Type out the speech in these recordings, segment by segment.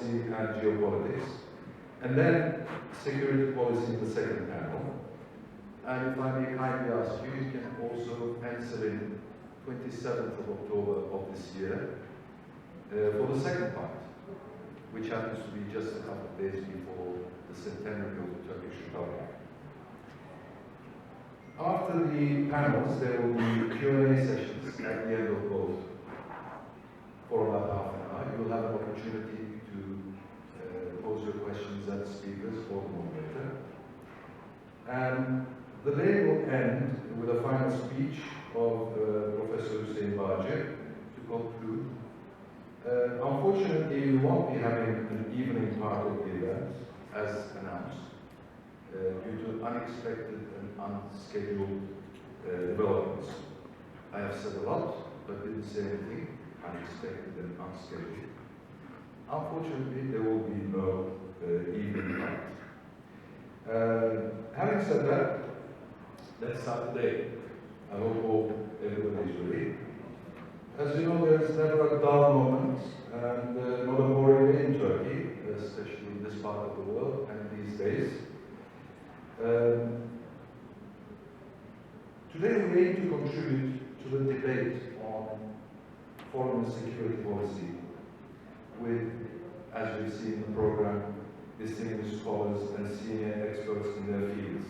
policy and geopolitics, and then security policy in the second panel. And if I may kindly ask you, you can also pencil in 27th of October of this year for the second part, which happens to be just a couple of days before the Centenary of the Turkish Republic. After the panels, there will be Q&A sessions at the end of both for about half an hour. You will have an opportunity to pose your questions at the speakers or the moderator. And the day will end with a final speech of Professor Hüseyin Bağcı to conclude. Unfortunately, we won't be having an evening part of the event, as announced, due to unexpected and unscheduled developments. I have said a lot, but didn't say anything unexpected and unscheduled. Unfortunately, there will be no evening part. Having said that, let's start today. I hope everybody is ready. As you know, there's never a dull moment, and not a boring day in Turkey, especially in this part of the world and these days. Today we aim to contribute to the debate on foreign and security policy with, as we see in the program, distinguished scholars and senior experts in their fields.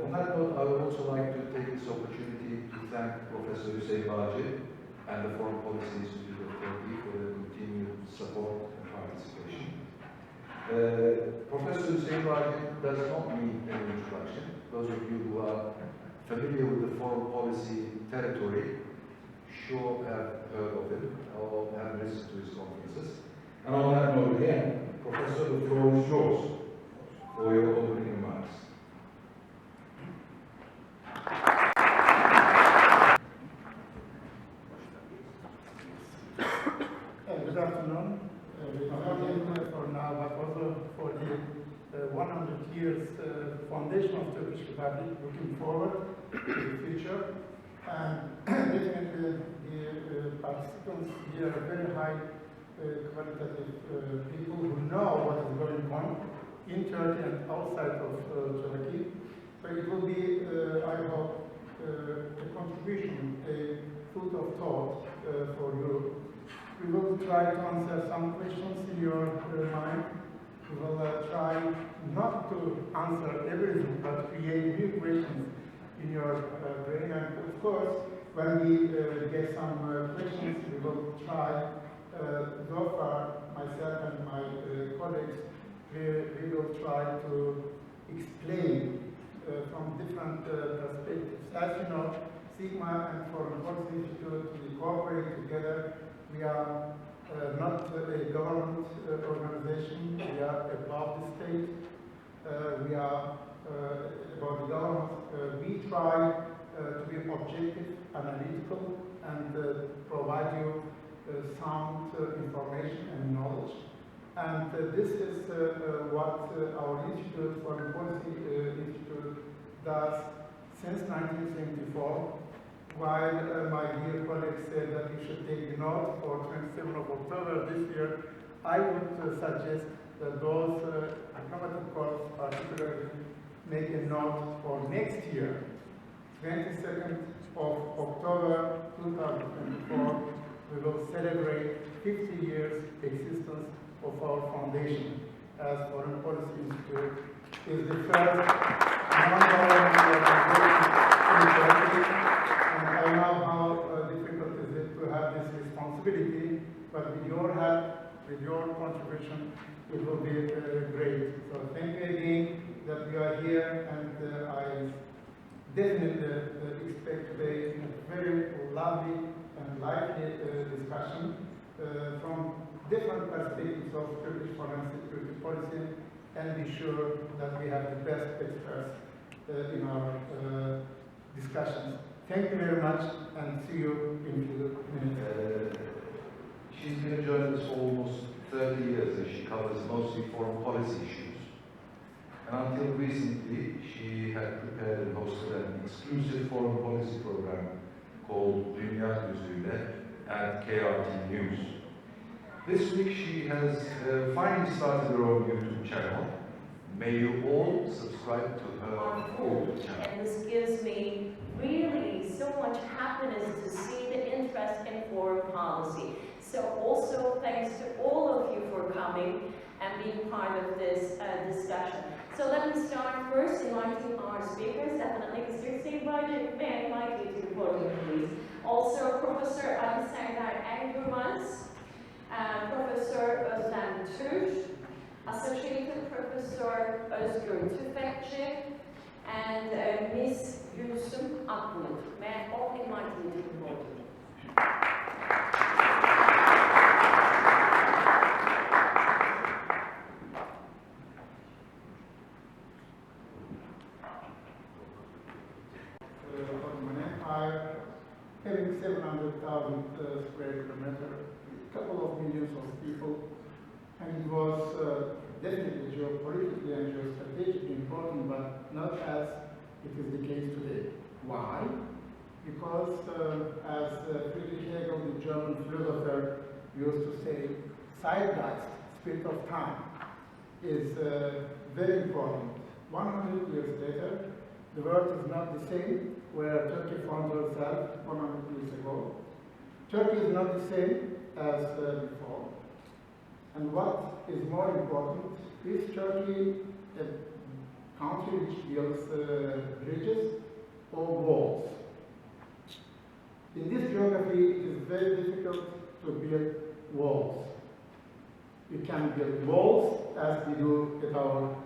On that note, I would also like to take this opportunity to thank Professor Hüseyin Bağcı and the Foreign Policy Institute of Turkey for their continued support and participation. Professor Hüseyin Bağcı does not need any introduction. Those of you who are familiar with the foreign policy territory sure have heard of him or have listened to his conferences. And on that note again, Professor, the floor is yours for your opening remarks. Good afternoon. Not only for now, but also for the 100 years foundation of Turkish Republic, looking forward to the future. And definitely the participants here are very high qualitative people who know what is going on in Turkey and outside of Turkey. So it will be, I hope, a contribution, a food of thought for you. We will try to answer some questions in your mind. We will try not to answer everything, but create new questions in your brain. And of course, when we get some questions, we will try, so far, myself and my colleagues, we will try to explain from different perspectives. As you know, Sigma and Foreign Policy Institute, we cooperate together. We are not a government organization. We are above the state. We are about the government. We try to be objective, analytical, and provide you sound information and knowledge. And this is what our Institute, Foreign Policy Institute, does since 1974. While my dear colleagues said that you should take the note for 27th of October this year, I would suggest that those diplomatic corps particularly make a note for next year, 22nd of October 2024, we will celebrate 50 years existence of our foundation as Foreign Policy Institute is the first non-governmental organization in Turkey. I know how difficult it is to have this responsibility, but with your help, with your contribution, it will be great. So thank you again that you are here, and I definitely expect today a very lovely and lively discussion from different perspectives of Turkish foreign security policy, and be sure that we have the best experts in our discussions. Thank you very much, and see you in a few minutes. She's been joining us for almost 30 years, and she covers mostly foreign policy issues. And until recently, she had prepared and hosted an exclusive foreign policy program called Dünya Gözüyle at KRT News. This week she has finally started her own YouTube channel. May you all subscribe to her YouTube channel. And this gives me really so much happiness to see the interest in foreign policy. So also thanks to all of you for coming and being part of this discussion. So let me start first inviting our speakers. Definitely Mr. Steve Budget, may I invite you to the podium, please. Also Professor Centenary Professor Özlem Türk, Associated Professor Özgür Tüfekçi, and Ms. Gülsüm Akbulut. May I all invite you to the podium. Having 700,000 square kilometers, a couple of millions of people, and it was definitely geopolitically and geostrategically important, but not as it is the case today. Why? Because as Friedrich Hegel, the German philosopher, used to say, Zeitgeist, spirit of time, is very important. 100 years later, the world is not the same where Turkey found herself 100 years ago. Turkey is not the same as before. And what is more important, is Turkey a country which builds bridges or walls? In this geography, it is very difficult to build walls. We can build walls as we do at our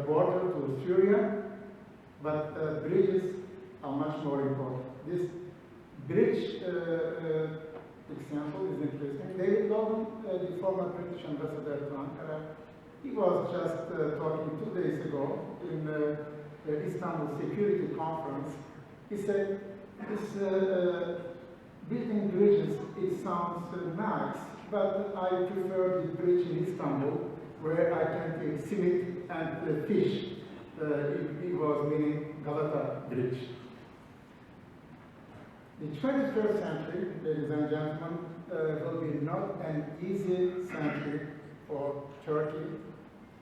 border to Syria, but bridges are much more important. This bridge example is interesting. David Logan, the former British ambassador to Ankara, he was just talking 2 days ago in the Istanbul Security Conference. He said, this building bridges, it sounds nice, but I prefer the bridge in Istanbul where I can take simit and fish. It was meaning Galata Bridge. The 21st century, ladies and gentlemen, will be not an easy century for Turkey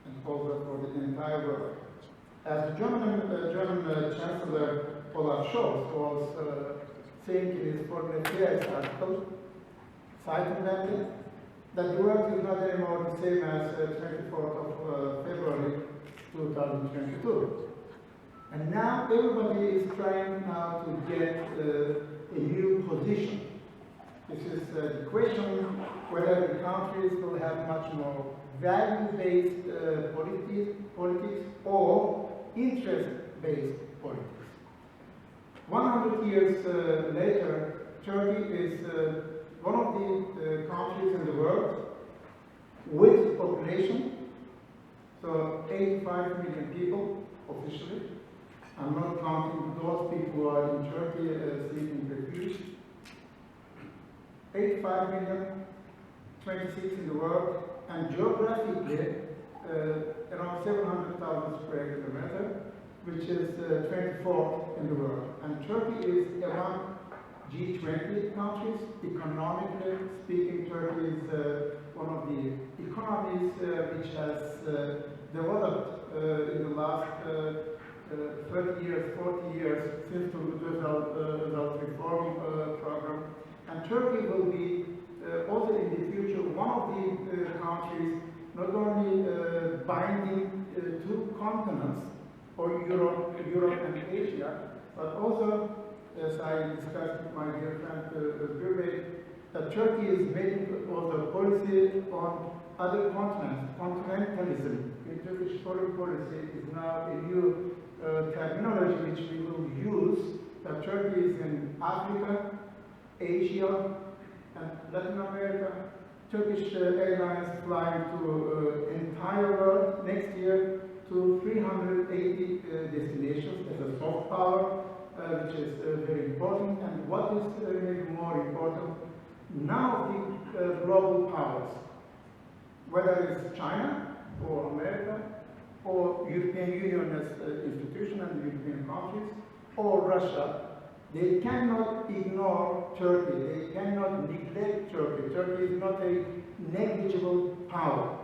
and also for the entire world. As the German Chancellor Olaf Scholz was saying in his Foreign Affairs article, citing that the world is not anymore the same as 24th of February 2022. And now everybody is trying now to get a new position. This is the question whether the countries will have much more value-based politics or interest-based politics. 100 years later, Turkey is one of the countries in the world with population, so 85 million people officially. I'm not counting those people who are in Turkey seeking refuge. 85 million, 26 in the world, and geographically around 700,000 square kilometers, which is 24th in the world. And Turkey is among G20 countries. Economically speaking, Turkey is one of the economies which has developed in the last 30 years, 40 years since the result reform program. And Turkey will be also in the future one of the countries not only binding two continents, or Europe and Asia, but also, as I discussed with my dear friend Özgür, that Turkey is making also policy on other continents. Continentalism in Turkish foreign policy is now a new terminology which we will use. That Turkey is in Africa, Asia, and Latin America. Turkish Airlines flying to entire world next year to 380 destinations as a soft power, which is very important. And what is maybe more important, now the global powers, whether it's China or America or European Union as institution and European countries or Russia, they cannot ignore Turkey. They cannot neglect Turkey. Turkey is not a negligible power.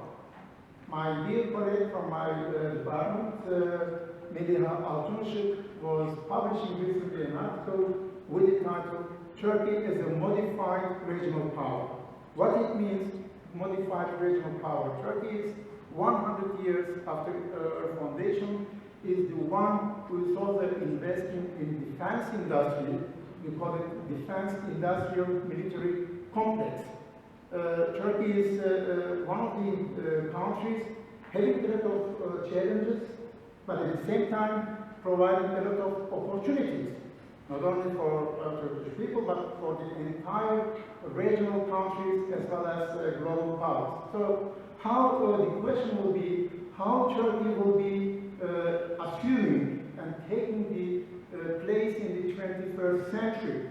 My dear colleague from my department, Medina Altunshik, was publishing recently an article with the title, Turkey as a Modified Regional Power. What it means, modified regional power. Turkey is 100 years after her foundation, is the one who is also investing in defense industry. We call it defense industrial military complex. Turkey is one of the countries having a lot of challenges, but at the same time providing a lot of opportunities, not only for Turkish people, but for the entire regional countries as well as global powers. So how the question will be how Turkey will be assuming and taking the place in the 21st century.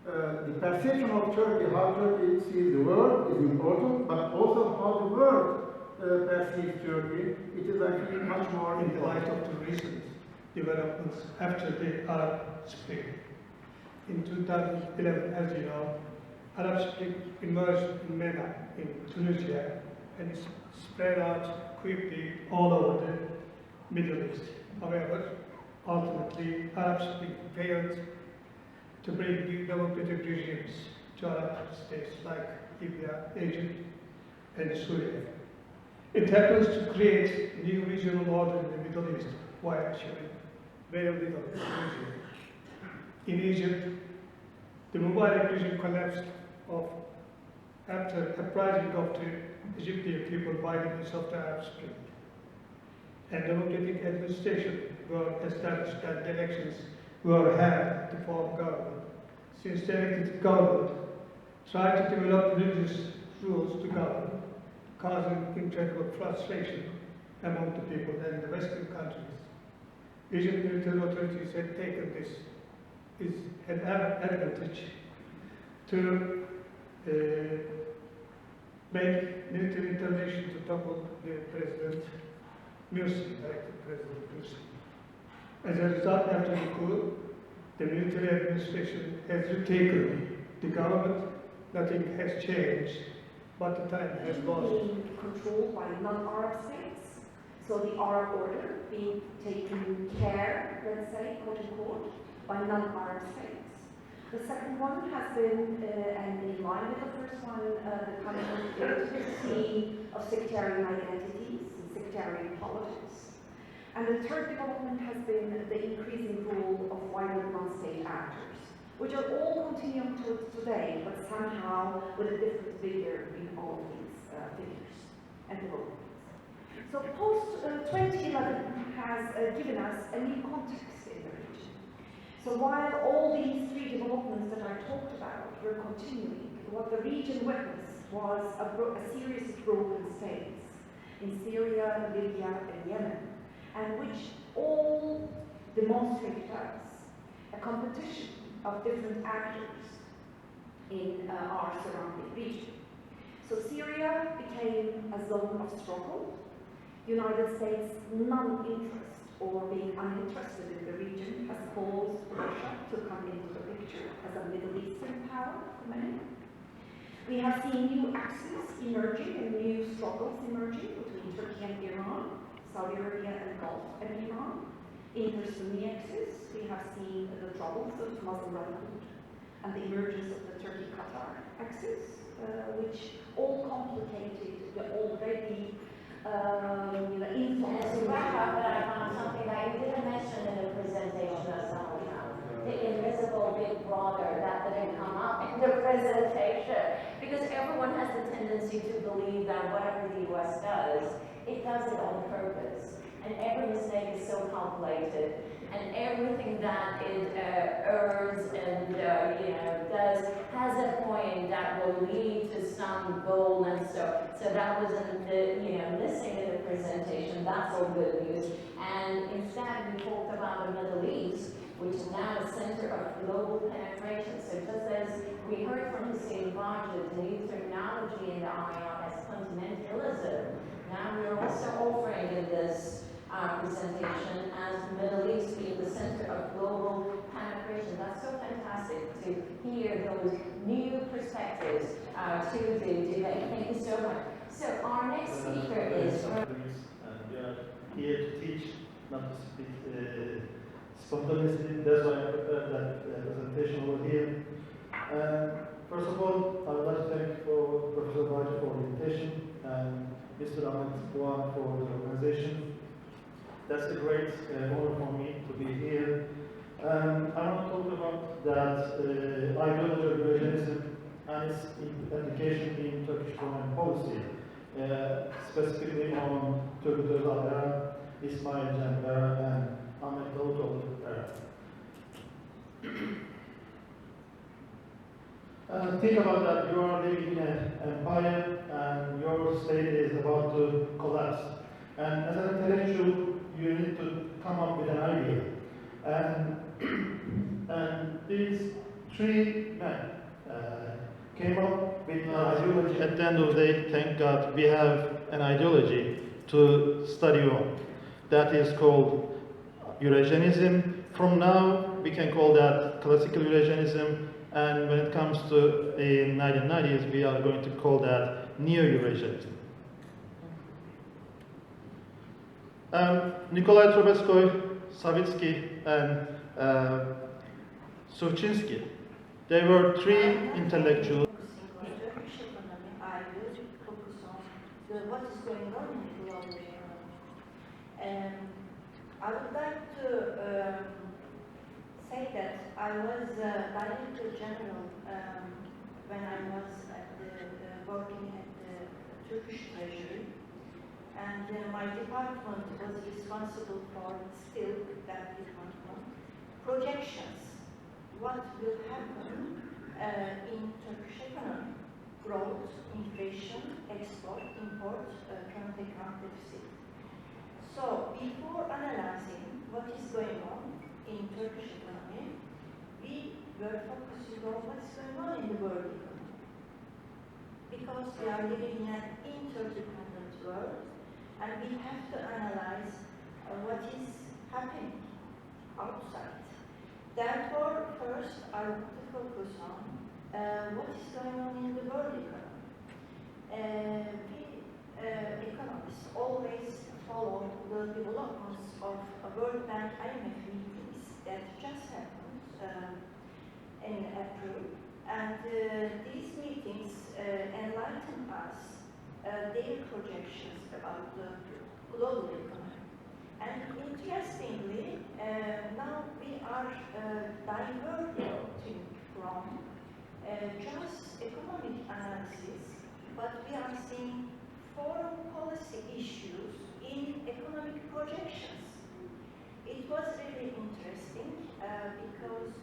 The perception of Turkey, how Turkey sees the world is important, but also how the world perceives Turkey, it is actually much more in the light of the recent developments after the Arab Spring. In 2011, as you know, Arab Spring emerged in MENA in Tunisia and spread out quickly all over the Middle East. However, ultimately, Arab Spring failed to bring new democratic regimes to Arab states like Libya, Egypt, and Syria. It happens to create new regional order in the Middle East while achieving very little in Egypt. In Egypt, the Mubarak regime collapsed after uprising of the Egyptian people by the use of the Arab Spring. And democratic administration were established and elections were held to form government. Since the elected government tried to develop religious rules to govern, causing incredible frustration among the people and the Western countries. Egyptian military authorities had taken this an advantage to make military intervention to topple the President Morsi, elected President Morsi. As a result, after the coup, the military administration has retaken the government. Nothing has changed, but the time has lost. Being controlled by non-Arab states, so the Arab order being taken care, let's say, quote unquote, by non-Arab states. The second one has been, and in line with the first one, the kind of intimacy of sectarian identities and sectarian politics. And the third development has been the increasing role of violent non-state actors, which are all continuing to today, but somehow with a different figure in all of these figures and developments. So post-2011 has given us a new context in the region. So while all these three developments that I talked about were continuing, what the region witnessed was a series of broken states in Syria, Libya, and Yemen, and which all demonstrated us a competition of different actors in our surrounding region. So Syria became a zone of struggle. United States non-interest or being uninterested in the region has caused Russia to come into the picture as a Middle Eastern power for many. We have seen new axes emerging and new struggles emerging between Turkey and Iran, Saudi Arabia and Gulf and Iran. Inter-Sunni axis, we have seen the troubles of Muslim Brotherhood and the emergence of the Turkey-Qatar axis, which all complicated the already influence. As a backup, I found something that you didn't mention in the presentation of somehow. The invisible big brother that didn't come up in the presentation. Because everyone has the tendency to believe that whatever the US does, it does it on purpose. And every mistake is so calculated. And everything that it earns and does has a point that will lead to some goal, and so that wasn't missing in the presentation. That's all good news. And instead, we talked about the Middle East, which is now a center of global penetration. So just as we heard from Hussein Rajid, the new terminology in the IR as continentalism, now we're also offering in this presentation as the Middle East being the center of global penetration. That's That's so fantastic to hear those new perspectives to the debate. Thank you so much. So our next speaker is... And we are here to teach, not to speak spontaneously. That's why I prepared that presentation over here. First of all, I would like to thank Professor Baji for the invitation and Mr. Ahmed Buan for the organization. That's a great honor for me to be here. I want to talk about that ideology of Eurasianism and its implication in Turkish foreign policy, specifically on Turgut Özal, Ismail Cember, and Ahmet Davutoğlu. Think about that. You are living in an empire and your state is about to collapse. And as an intellectual, you need to come up with an idea. And these three men came up with an ideology. At the end of the day, thank God, we have an ideology to study on. That is called Eurasianism. From now, we can call that classical Eurasianism. And when it comes to the 1990s, we are going to call that Neo-Eurasianism. Nikolai Trubetskoy, Savitsky, and Suvchinsky, they were three intellectuals. Turkish economy, I will focus on what is going on in the global economy. I would like to say that I was Director General when I was working at the Turkish Treasury, and my department was responsible for still that department projections. What will happen in Turkish economy? Growth, inflation, export, import, current account deficit. So before analyzing what is going on in Turkish economy, we were focusing on what's going on in the world economy. Because we are living in an interdependent world, and we have to analyze what is happening outside. Therefore, first I want to focus on what is going on in the world economy. We economists always follow the developments of World Bank IMF meetings that just happened in April, and these meetings enlighten us their projections about the global economy. And interestingly, now we are diverging from just economic analysis, but we are seeing foreign policy issues in economic projections. It was really interesting because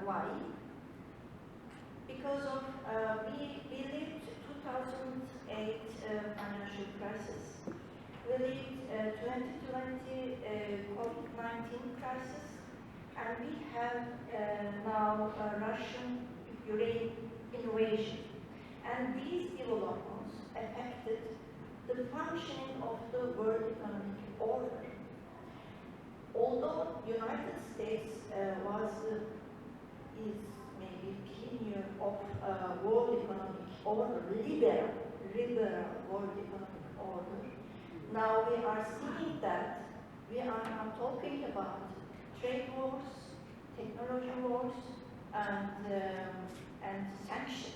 why? Because of we lived 2008 financial crisis. We lived 2020 COVID-19 crisis, and we have now Russian-Ukraine invasion. And these developments affected the functioning of the world economic order. Although United States is maybe pioneer of world economic order, liberal world economic order, now we are seeing that we are now talking about trade wars, technology wars, and sanctions.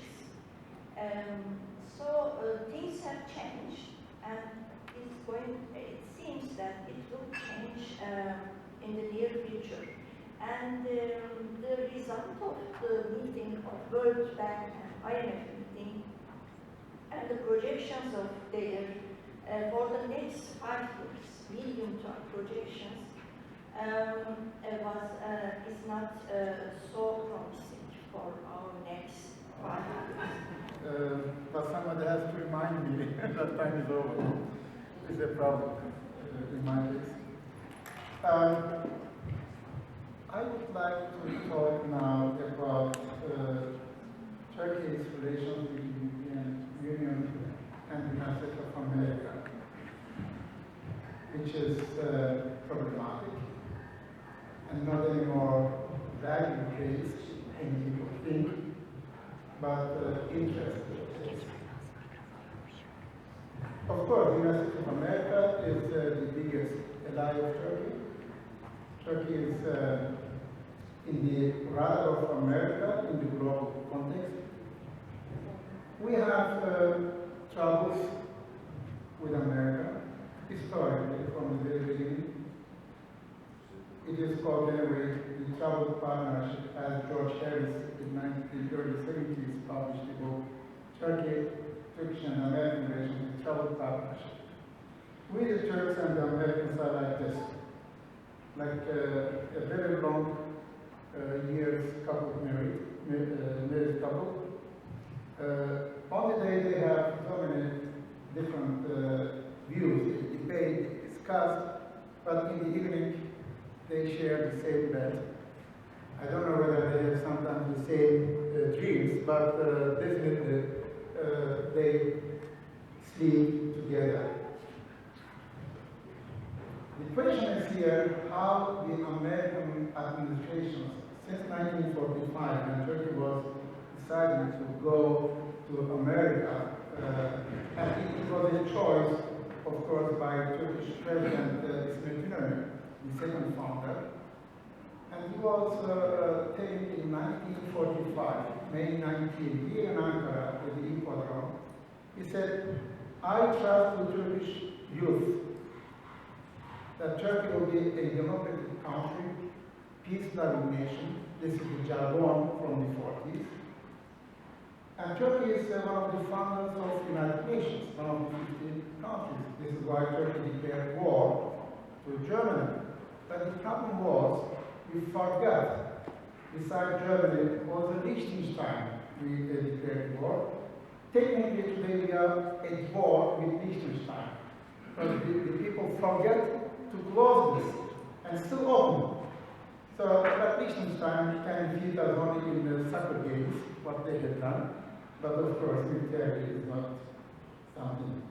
So things have changed, and it seems that it will change in the near future. And the result of the meeting of World Bank and IMF meeting and the projections of their for the next 5 years, medium-term projections, is not so promising for our next 5 years. But somebody has to remind me that time is over. It's a problem. Remind us. I would like to talk now about Turkey's relations with the European Union and the United States of America, which is problematic and not an course, the United States of America is the biggest ally of Turkey. Turkey is in the radar of America in the global context. We have troubles with America historically from the very beginning. It is called anyway the Troubled Partnership, as George Harris in the early 70s published the book Turkish and American Relations, the Troubled Partnership. We the Turks and the Americans are like this, like a very long years couple married couple. On the day they have so many different views, they debate, discuss, but in the evening they share the same bed. I don't know whether they have sometimes the same dreams, but definitely they sleep together. The question is here how the American administrations, since 1945, when Turkey was deciding to go to America, and it was a choice, of course, by Turkish President Centenary, the second founder. And he was taken in 1945, May 19, here in Ankara, at the Hippodrome. He said, I trust the Turkish youth that Turkey will be a democratic country, peace-loving nation. This is the jargon from the 40s. And Turkey is one of the founders of the United Nations, one of the 15 countries. This is why Turkey declared war to Germany. But the problem was, we forgot, besides Germany, was Liechtenstein we declared war. Technically today we are at war with Liechtenstein. But the people forget to close this and still open. So, but Liechtenstein can defeat us only in the soccer games, what they have done. But of course, military is not something